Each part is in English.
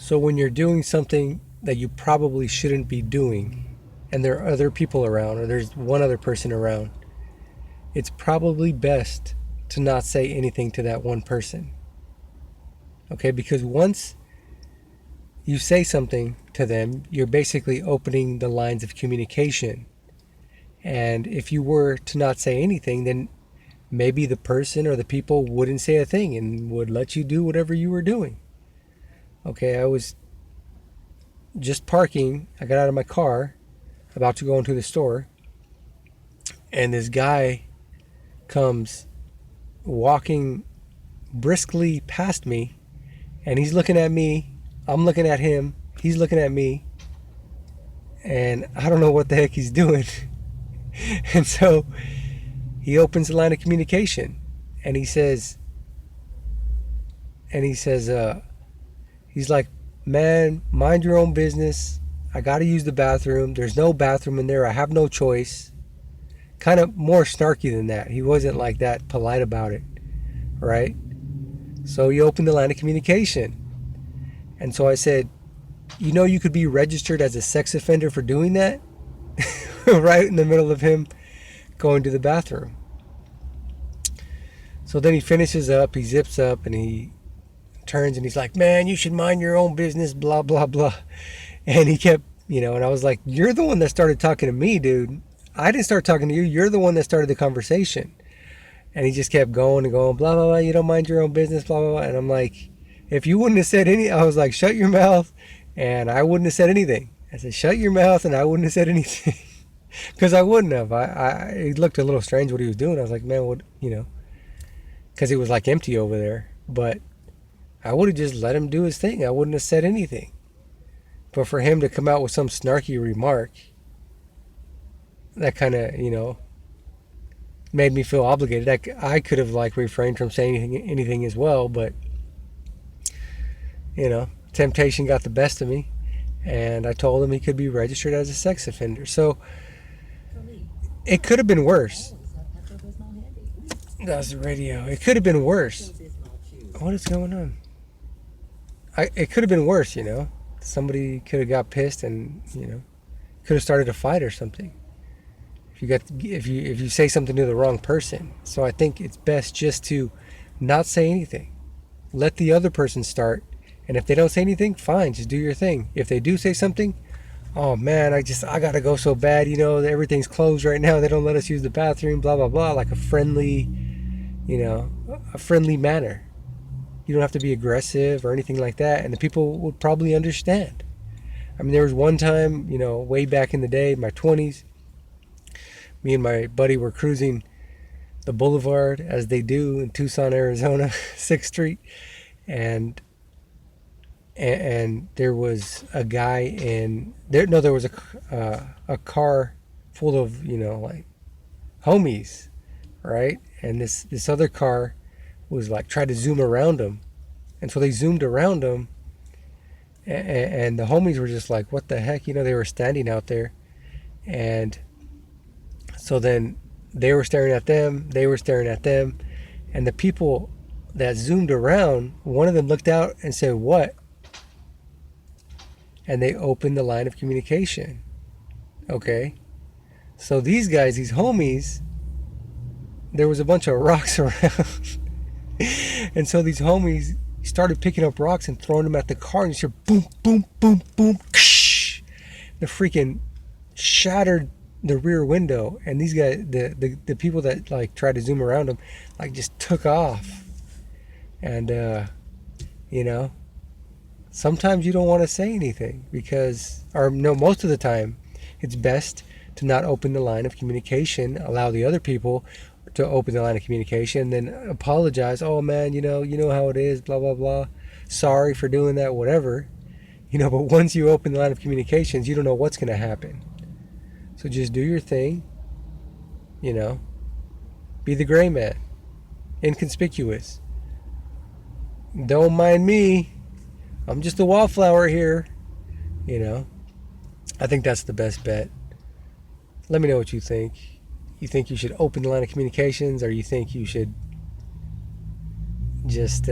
So when you're doing something that you probably shouldn't be doing, and there are other people around, or there's one other person around, it's probably best to not say anything to that one person. Okay? Because once you say something to them, you're basically opening the lines of communication. And if you were to not say anything, then maybe the person or the people wouldn't say a thing and would let you do whatever you were doing. Okay, I was just parking. I got out of my car, about to go into the store, and this guy comes walking briskly past me, and he's looking at me. I'm looking at him. He's looking at me, and I don't know what the heck he's doing. And so he opens the line of communication, and he says, and he says, he's like, man, mind your own business. I got to use the bathroom. There's no bathroom in there. I have no choice. Kind of more snarky than that. He wasn't like that polite about it, right? So he opened the line of communication. And so I said, you know, you could be registered as a sex offender for doing that? Right in the middle of him going to the bathroom. So then he finishes up, he zips up, and he turns and he's like, man, you should mind your own business, blah, blah, blah. And he kept, and I was like, you're the one that started talking to me, dude. I didn't start talking to you. You're the one that started the conversation. And he just kept going and going, blah, blah, blah. You don't mind your own business, blah, blah, blah. And I'm like, if you wouldn't have said I was like, shut your mouth. And I wouldn't have said anything. I said, shut your mouth. And I wouldn't have said anything. Because I wouldn't have. It looked a little strange what he was doing. I was like, man, what, because it was like empty over there. But I would have just let him do his thing. I wouldn't have said anything. But for him to come out with some snarky remark, that kind of, made me feel obligated. I could have like refrained from saying anything as well, but temptation got the best of me, and I told him he could be registered as a sex offender. So it could have been worse. That's the radio. It could have been worse. What is going on? It could have been worse, Somebody could have got pissed and, could have started a fight or something. If you say something to the wrong person. So I think it's best just to not say anything. Let the other person start, and if they don't say anything, fine, just do your thing. If they do say something, oh man, I gotta go so bad, everything's closed right now. They don't let us use the bathroom, blah blah blah, like a friendly manner. You don't have to be aggressive or anything like that, and the people would probably understand. I mean, there was one time, way back in the day, my 20s, me and my buddy were cruising the boulevard as they do in Tucson, Arizona, 6th Street, and there was a guy in there. No, there was a car full of like homies, right? And this other car was like tried to zoom around him, and so they zoomed around him, and the homies were just like, "What the heck?" They were standing out there, and so then they were staring at them, they were staring at them, and the people that zoomed around, one of them looked out and said, "What?" And they opened the line of communication. Okay? So these guys, these homies, there was a bunch of rocks around. And so these homies started picking up rocks and throwing them at the car, and you hear boom, boom, boom, boom, ksh. The freaking shattered the rear window, and these guys, the people that like tried to zoom around them, like just took off. And sometimes you don't want to say anything because, or no, most of the time, it's best to not open the line of communication. Allow the other people to open the line of communication, then apologize. Oh man, you know how it is, blah blah blah. Sorry for doing that, whatever. But once you open the line of communications, you don't know what's going to happen. So just do your thing, be the gray man, inconspicuous. Don't mind me. I'm just a wallflower here, I think that's the best bet. Let me know what you think. You think you should open the line of communications, or you think you should just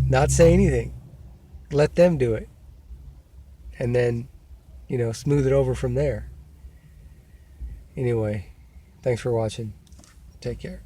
not say anything? Let them do it. And then, smooth it over from there. Anyway, thanks for watching. Take care.